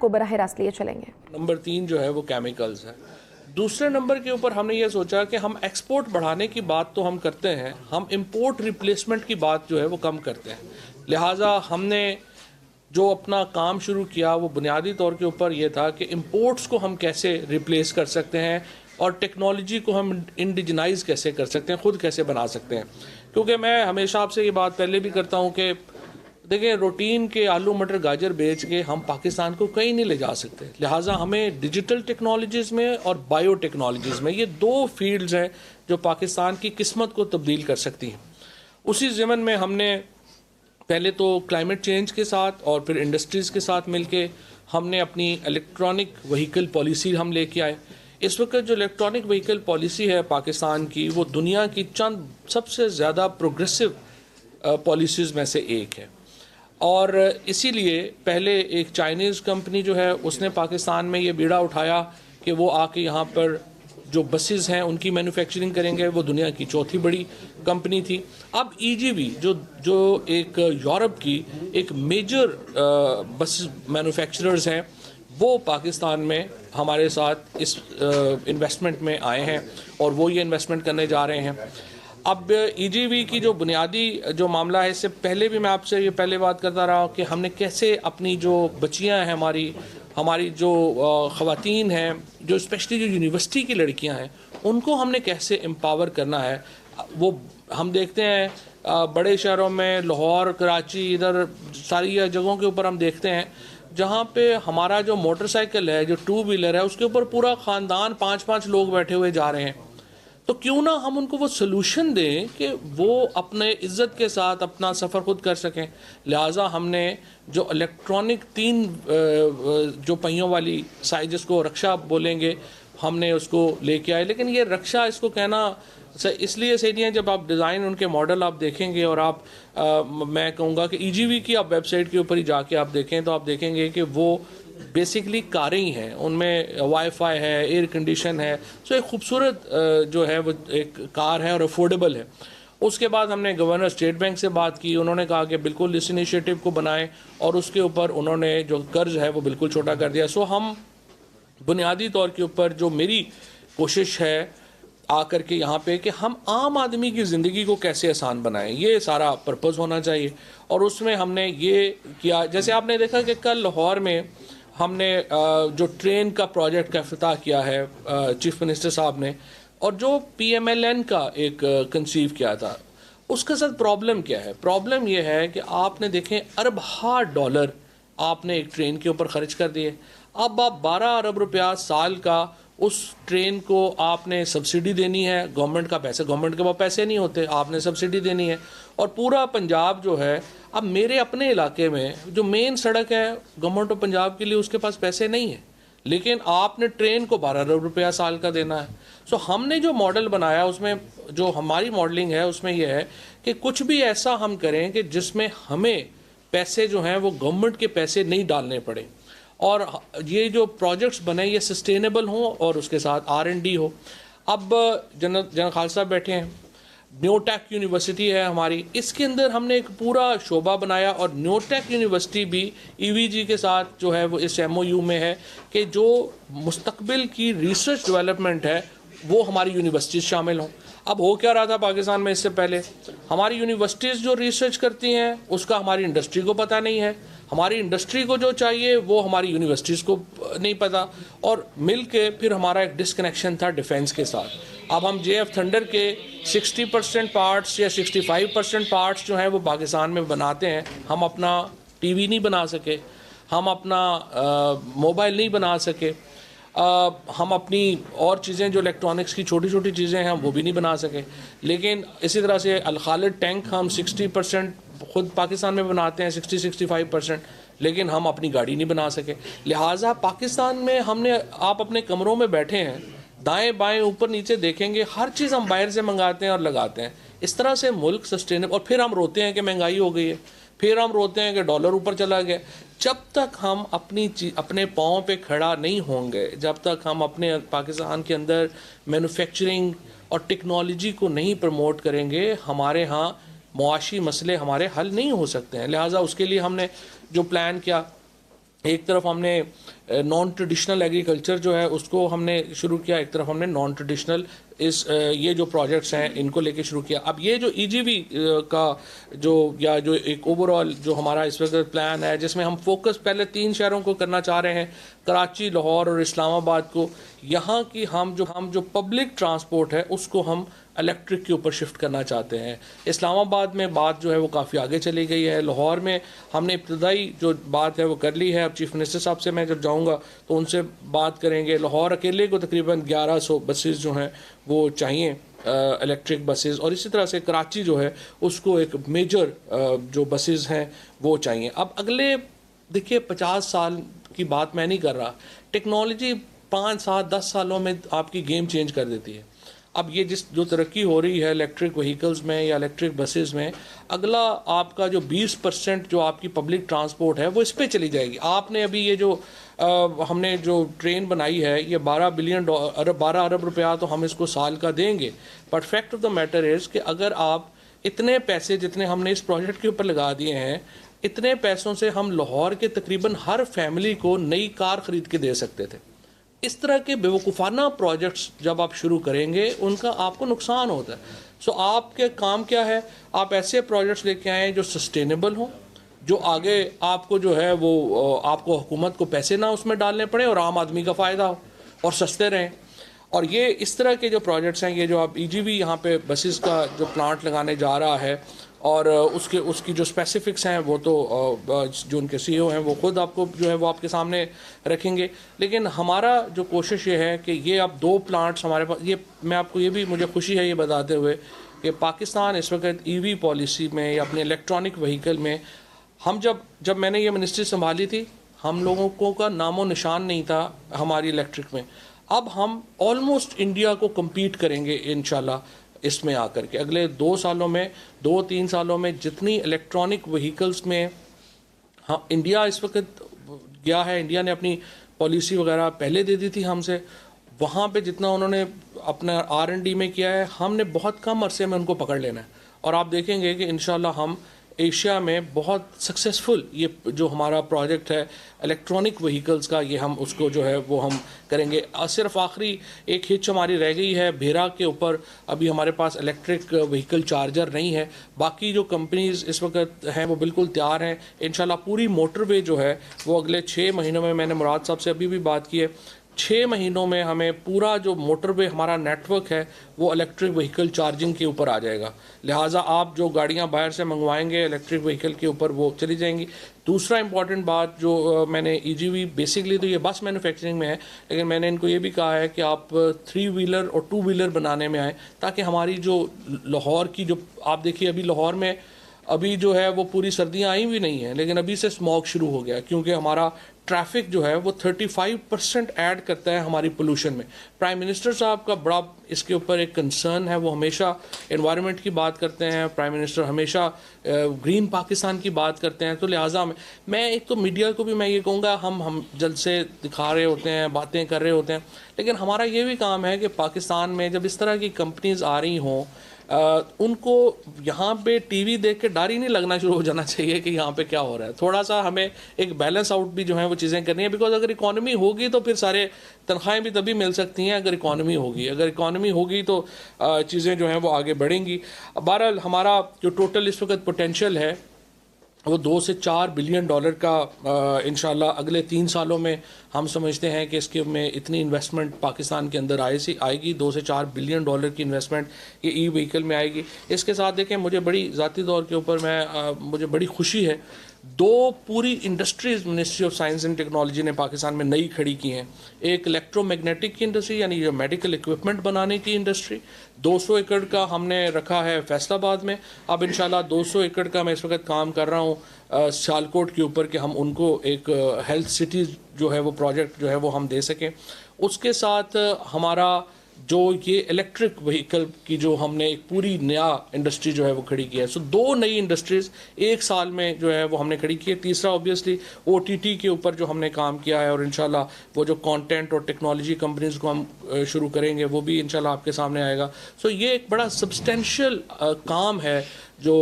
आपको बराह रास्त लिए चलेंगे। नंबर 3 जो है वो केमिकल्स है। दूसरे नंबर के ऊपर हमने ये सोचा कि हम एक्सपोर्ट बढ़ाने की बात तो हम करते हैं, हम इंपोर्ट रिप्लेसमेंट की बात जो है वो कम करते हैं। लिहाजा हमने जो अपना काम शुरू किया वो बुनियादी तौर के ऊपर ये था कि इंपोर्ट्स को हम कैसे रिप्लेस कर सकते हैं और टेक्नोलॉजी को हम इंडिजनाइज कैसे कर सकते हैं, ख़ुद कैसे बना सकते हैं। क्योंकि मैं हमेशा आपसे ये बात पहले भी करता हूँ कि देखिए, रूटीन के आलू मटर गाजर बेच के हम पाकिस्तान को कहीं नहीं ले जा सकते। लिहाजा हमें डिजिटल टेक्नोलॉजीज़ में और बायो टेक्नोलॉजीज़ में, ये 2 फील्ड्स हैं जो पाकिस्तान की किस्मत को तब्दील कर सकती हैं। उसी ज़मन में हमने पहले तो क्लाइमेट चेंज के साथ और फिर इंडस्ट्रीज़ के साथ मिलके हमने अपनी इलेक्ट्रॉनिक व्हीकल पॉलिसी हम लेके आए। इस वक्त जो इलेक्ट्रॉनिक व्हीकल पॉलिसी है पाकिस्तान की, वो दुनिया की चंद सबसे ज़्यादा प्रोग्रेसिव पॉलिसीज़ में से एक है। और इसीलिए पहले एक चाइनीज़ कंपनी जो है उसने पाकिस्तान में ये बीड़ा उठाया कि वो आके यहाँ पर जो बसेस हैं उनकी मैन्युफैक्चरिंग करेंगे। वो दुनिया की चौथी बड़ी कंपनी थी। अब ईजीवी जो एक यूरोप की एक मेजर बस मैन्युफैक्चरर्स हैं, वो पाकिस्तान में हमारे साथ इस इन्वेस्टमेंट में आए हैं और वो ये इन्वेस्टमेंट करने जा रहे हैं। अब ईजीवी की जो बुनियादी जो मामला है, इससे पहले भी मैं आपसे ये पहले बात करता रहा कि हमने कैसे अपनी जो बच्चियां हैं, हमारी जो ख़वातीन हैं, जो स्पेशली जो यूनिवर्सिटी की लड़कियां हैं, उनको हमने कैसे एम्पावर करना है। वो हम देखते हैं बड़े शहरों में, लाहौर, कराची, इधर सारी जगहों के ऊपर हम देखते हैं जहाँ पे हमारा जो मोटरसाइकिल है, जो 2 व्हीलर है, उसके ऊपर पूरा ख़ानदान 5-5 लोग बैठे हुए जा रहे हैं। तो क्यों ना हम उनको वो सोल्यूशन दें कि वो अपने इज़्ज़त के साथ अपना सफ़र खुद कर सकें। लिहाजा हमने जो इलेक्ट्रॉनिक 3 जो पहियों वाली साइज़ को रक्षा बोलेंगे, हमने उसको लेके आए। लेकिन ये रक्षा, इसको कहना इसलिए सही नहीं है। जब आप डिज़ाइन उनके मॉडल आप देखेंगे और आप मैं कहूँगा कि ईजीवी की आप वेबसाइट के ऊपर ही जाके आप देखें तो आप देखेंगे कि वो बेसिकली कारें ही हैं, उनमें वाईफाई है, एयर कंडीशन है। सो एक खूबसूरत जो है वो एक कार है और अफोर्डेबल है। उसके बाद हमने गवर्नर स्टेट बैंक से बात की। उन्होंने कहा कि बिल्कुल इस इनिशिएटिव को बनाएं और उसके ऊपर उन्होंने जो कर्ज है वो बिल्कुल छोटा कर दिया। सो हम बुनियादी तौर के ऊपर जो मेरी कोशिश है आकर के यहाँ पे कि हम आम आदमी की ज़िंदगी को कैसे आसान बनाएं, ये सारा पर्पज़ होना चाहिए। और उसमें हमने ये किया, जैसे आपने देखा कि कल लाहौर में हमने जो ट्रेन का प्रोजेक्ट का इफ्तिताह किया है चीफ मिनिस्टर साहब ने, और जो PMLN का एक कंसीव किया था, उसके साथ प्रॉब्लम क्या है? प्रॉब्लम ये है कि आपने देखें अरबा डॉलर आपने एक ट्रेन के ऊपर ख़र्च कर दिए। अब आप 12 अरब रुपया साल का उस ट्रेन को आपने सब्सिडी देनी है। गवर्नमेंट का पैसे, गवर्नमेंट के पास पैसे नहीं होते, आपने सब्सिडी देनी है। और पूरा पंजाब जो है, अब मेरे अपने इलाके में जो मेन सड़क है गवर्नमेंट ऑफ पंजाब के लिए, उसके पास पैसे नहीं है, लेकिन आपने ट्रेन को 12 अरब रुपया साल का देना है। सो हमने जो मॉडल बनाया, उसमें जो हमारी मॉडलिंग है उसमें यह है कि कुछ भी ऐसा हम करें कि जिसमें हमें पैसे जो हैं वो गवर्नमेंट के पैसे नहीं डालने पड़े, और ये जो प्रोजेक्ट्स बने ये सस्टेनेबल हों और उसके साथ R&D हो। अब जनरल खालिद साहब बैठे हैं, न्यूटेक यूनिवर्सिटी है हमारी, इसके अंदर हमने एक पूरा शोबा बनाया। और न्यूटेक यूनिवर्सिटी भी EVG के साथ जो है वो इस MOU में है कि जो मुस्तकबिल की रिसर्च डेवलपमेंट है वो हमारी यूनिवर्सिटीज़ शामिल हों। अब हो क्या रहा था पाकिस्तान में इससे पहले, हमारी यूनिवर्सिटीज़ जो रिसर्च करती हैं उसका हमारी इंडस्ट्री को पता नहीं है, हमारी इंडस्ट्री को जो चाहिए वो हमारी यूनिवर्सिटीज़ को नहीं पता, और मिल के फिर हमारा एक डिसकनेक्शन था डिफेंस के साथ। अब हम JF थंडर के 60% पार्ट्स या 65% पार्ट्स जो हैं वो पाकिस्तान में बनाते हैं। हम अपना TV नहीं बना सके, हम अपना मोबाइल नहीं बना सके, हम अपनी और चीज़ें जो इलेक्ट्रॉनिक्स की छोटी छोटी चीज़ें हैं वो भी नहीं बना सके। लेकिन इसी तरह से अल खालिद टैंक हम 60% ख़ुद पाकिस्तान में बनाते हैं, 60-65%, लेकिन हम अपनी गाड़ी नहीं बना सके। लिहाजा पाकिस्तान में हमने, आप अपने कमरों में बैठे हैं, दाएं बाएं ऊपर नीचे देखेंगे, हर चीज़ हम बाहर से मंगाते हैं और लगाते हैं। इस तरह से मुल्क सस्टेनेबल, और फिर हम रोते हैं कि महंगाई हो गई है, फिर हम रोते हैं कि डॉलर ऊपर चला गया। जब तक हम अपने पाँव पे खड़ा नहीं होंगे, जब तक हम अपने पाकिस्तान के अंदर मैन्युफैक्चरिंग और टेक्नोलॉजी को नहीं प्रमोट करेंगे, हमारे यहाँ मुआशी मसले हमारे हल नहीं हो सकते हैं। लिहाजा उसके लिए हमने जो प्लान किया, एक तरफ हमने नॉन ट्रेडिशनल एग्रीकल्चर जो है उसको हमने शुरू किया, एक तरफ हमने नॉन ट्रेडिशनल ये जो प्रोजेक्ट्स हैं इनको लेके शुरू किया। अब ये जो ईजीवी का जो या जो एक ओवरऑल जो हमारा इस वक्त प्लान है, जिसमें हम फोकस पहले 3 शहरों को करना चाह रहे हैं, कराची, लाहौर और इस्लामाबाद को। यहाँ की हम जो पब्लिक ट्रांसपोर्ट है उसको हम इलेक्ट्रिक के ऊपर शिफ्ट करना चाहते हैं। इस्लामाबाद में बात जो है वो काफ़ी आगे चली गई है। लाहौर में हमने इब्तदाई जो बात है वो कर ली है। अब चीफ मिनिस्टर साहब से मैं जब जाऊंगा तो उनसे बात करेंगे। लाहौर अकेले को तकरीबन 1100 बसेस जो हैं वो चाहिए, इलेक्ट्रिक बसेस, और इसी तरह से कराची जो है उसको एक मेजर जो बसेस हैं वो चाहिए। अब अगले देखिए 50 साल की बात मैं नहीं कर रहा, टेक्नोलॉजी 5, 7, 10 सालों में आपकी गेम चेंज कर देती है। अब ये जो तरक्की हो रही है इलेक्ट्रिक व्हीकल्स में या इलेक्ट्रिक बसेस में, अगला आपका जो 20% जो आपकी पब्लिक ट्रांसपोर्ट है वो इस पे चली जाएगी। आपने अभी ये जो हमने जो ट्रेन बनाई है ये 12 अरब रुपया तो हम इसको साल का देंगे, but fact of the matter is कि अगर आप इतने पैसे जितने हमने इस प्रोजेक्ट के ऊपर लगा दिए हैं, इतने पैसों से हम लाहौर के तकरीबन हर फैमिली को नई कार ख़रीद के दे सकते थे। इस तरह के बेवकूफ़ाना प्रोजेक्ट्स जब आप शुरू करेंगे उनका आपको नुकसान होता है। सो आपके काम क्या है, आप ऐसे प्रोजेक्ट्स लेके आएँ जो सस्टेनेबल हों, जो आगे आपको जो है वो आपको हुकूमत को पैसे ना उसमें डालने पड़े और आम आदमी का फ़ायदा हो और सस्ते रहें। और ये इस तरह के जो प्रोजेक्ट्स हैं, ये जो आप ईजीवी यहाँ पे बसेस का जो प्लांट लगाने जा रहा है और उसकी जो स्पेसिफिक्स हैं वो तो जो उनके सीईओ हैं वो खुद आपको जो है वो आपके सामने रखेंगे। लेकिन हमारा जो कोशिश ये है कि ये अब 2 प्लांट्स हमारे पास, ये मैं आपको ये भी मुझे खुशी है ये बताते हुए कि पाकिस्तान इस वक्त ईवी पॉलिसी में या अपने इलेक्ट्रॉनिक व्हीकल में, हम जब मैंने ये मिनिस्ट्री संभाली थी, हम लोगों को का नामो निशान नहीं था हमारी इलेक्ट्रिक में। अब हम ऑलमोस्ट इंडिया को कम्पीट करेंगे इंशाल्लाह इसमें आकर के। अगले 2 सालों में, 2-3 सालों में जितनी इलेक्ट्रॉनिक व्हीकल्स में हाँ इंडिया इस वक्त गया है, इंडिया ने अपनी पॉलिसी वगैरह पहले दे दी थी हमसे, वहाँ पे जितना उन्होंने अपना R&D में किया है, हमने बहुत कम अरसे में उनको पकड़ लेना है। और आप देखेंगे कि इंशाल्लाह हम एशिया में बहुत सक्सेसफुल ये जो हमारा प्रोजेक्ट है इलेक्ट्रॉनिक व्हीकल्स का, ये हम उसको जो है वो हम करेंगे। सिर्फ आखिरी एक हिच हमारी रह गई है, भेरा के ऊपर अभी हमारे पास इलेक्ट्रिक व्हीकल चार्जर नहीं है। बाकी जो कंपनीज इस वक्त हैं वो बिल्कुल तैयार हैं। इंशाल्लाह पूरी मोटरवे जो है वो अगले 6 महीनों में, मैंने मुराद साहब से अभी भी बात की है, 6 महीनों में हमें पूरा जो मोटरवे हमारा नेटवर्क है वो इलेक्ट्रिक व्हीकल चार्जिंग के ऊपर आ जाएगा। लिहाजा आप जो गाड़ियां बाहर से मंगवाएंगे इलेक्ट्रिक व्हीकल के ऊपर वो चली जाएंगी। दूसरा इंपॉर्टेंट बात जो मैंने ईजीवी बेसिकली तो ये बस मैन्युफैक्चरिंग में है, लेकिन मैंने इनको ये भी कहा है कि आप 3 व्हीलर और 2 व्हीलर बनाने में आए, ताकि हमारी जो लाहौर की जो आप देखिए अभी लाहौर में अभी जो है वो पूरी सर्दियां आई भी नहीं है, लेकिन अभी से स्मॉग शुरू हो गया, क्योंकि हमारा ट्रैफिक जो है वो 35% ऐड करता है हमारी पोल्यूशन में। प्राइम मिनिस्टर साहब का बड़ा इसके ऊपर एक कंसर्न है, वो हमेशा एनवायरनमेंट की बात करते हैं, प्राइम मिनिस्टर हमेशा ग्रीन पाकिस्तान की बात करते हैं। तो लिहाजा मैं एक तो मीडिया को भी मैं ये कहूँगा, हम जल्द से दिखा रहे होते हैं, बातें कर रहे होते हैं, लेकिन हमारा ये भी काम है कि पाकिस्तान में जब इस तरह की कंपनीज आ रही हों, उनको यहाँ पे टीवी देख के डर ही नहीं लगना शुरू हो जाना चाहिए कि यहाँ पे क्या हो रहा है। थोड़ा सा हमें एक बैलेंस आउट भी जो है वो चीज़ें करनी है, बिकॉज अगर इकॉनमी होगी तो फिर सारे तनख्वाहें भी तभी मिल सकती हैं अगर इकॉनमी होगी। अगर इकॉनमी होगी तो चीज़ें जो हैं वो आगे बढ़ेंगी। बहरहाल हमारा जो टोटल इस वक्त पोटेंशियल है वो 2 से 4 बिलियन डॉलर का इंशाल्लाह अगले 3 सालों में हम समझते हैं कि इसके में इतनी इन्वेस्टमेंट पाकिस्तान के अंदर आएगी। 2 से 4 बिलियन डॉलर की इन्वेस्टमेंट ये ई व्हीकल में आएगी। इसके साथ देखें, मुझे बड़ी ज़ाती तौर के ऊपर मुझे बड़ी खुशी है, 2 पूरी industries ministry of science and technology ने पाकिस्तान में नई खड़ी की हैं। एक इलेक्ट्रोमैग्नेटिक की इंडस्ट्री, यानी जो मेडिकल इक्विपमेंट बनाने की इंडस्ट्री, 200 एकड़ का हमने रखा है फैसलाबाद में। अब इंशाल्लाह 200 एकड़ का मैं इस वक्त काम कर रहा हूँ सियालकोट के ऊपर कि हम उनको एक हेल्थ सिटी जो है वो प्रोजेक्ट जो है वो हम दे सकें। उसके साथ हमारा जो ये इलेक्ट्रिक व्हीकल की जो हमने एक पूरी नया इंडस्ट्री जो है वो खड़ी की है। सो 2 नई इंडस्ट्रीज़ 1 साल में जो है वो हमने खड़ी की है। तीसरा ऑब्वियसली OTT के ऊपर जो हमने काम किया है, और इंशाल्लाह वो जो कंटेंट और टेक्नोलॉजी कंपनीज़ को हम शुरू करेंगे वो भी इंशाल्लाह आपके सामने आएगा। सो ये एक बड़ा सब्सटेंशियल काम है जो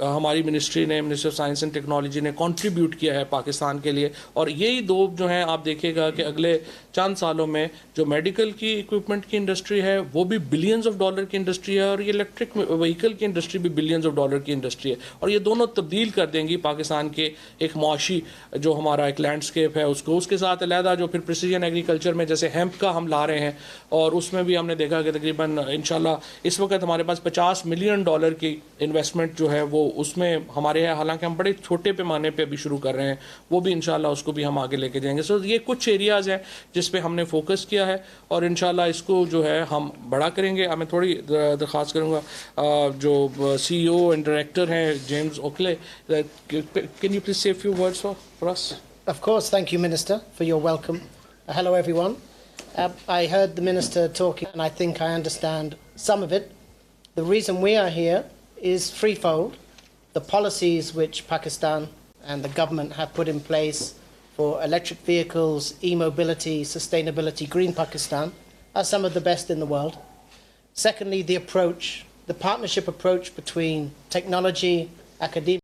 हमारी मिनिस्ट्री ने, ministry of science and technology ने कंट्रीब्यूट किया है पाकिस्तान के लिए। और यही दो जो हैं आप देखिएगा कि अगले चंद सालों में जो मेडिकल की इक्विपमेंट की इंडस्ट्री है वो भी बिलियंस ऑफ डॉलर की इंडस्ट्री है, और ये इलेक्ट्रिक व्हीकल की इंडस्ट्री भी बिलियंस ऑफ डॉलर की इंडस्ट्री है। और ये दोनों तब्दील कर देंगी पाकिस्तान के एक मुआशी जो हमारा एक लैंडस्केप है उसको। उसके साथ अलहदा जो फिर प्रिसीजन एग्रीकल्चर में जैसे हेम्प का हम ला रहे हैं, और उसमें भी हमने देखा कि तकरीबन इंशाल्लाह इस वक्त हमारे पास $50 मिलियन की इन्वेस्टमेंट जो है वो उसमें हमारे है। हालांकि हम बड़े छोटे पैमाने पे अभी शुरू कर रहे हैं, वो भी इंशाल्लाह उसको भी हम आगे लेके जाएंगे। सो ये कुछ एरियाज़ हैं जिस पे हमने फोकस किया है, और इंशाल्लाह इसको जो है हम बड़ा करेंगे। मैं थोड़ी दरख्वास्त करूँगा जो CEO एंड डायरेक्टर हैं James Oakley, can you please say few words for us? Of course, thank you, Minister, for your welcome. Hello, everyone. I heard the Minister talking, and I think I understand some of it. The reason we are here is threefold. The policies which Pakistan and the government have put in place for electric vehicles, e-mobility, sustainability, Green Pakistan, are some of the best in the world. Secondly, the approach, the partnership approach between technology, academia,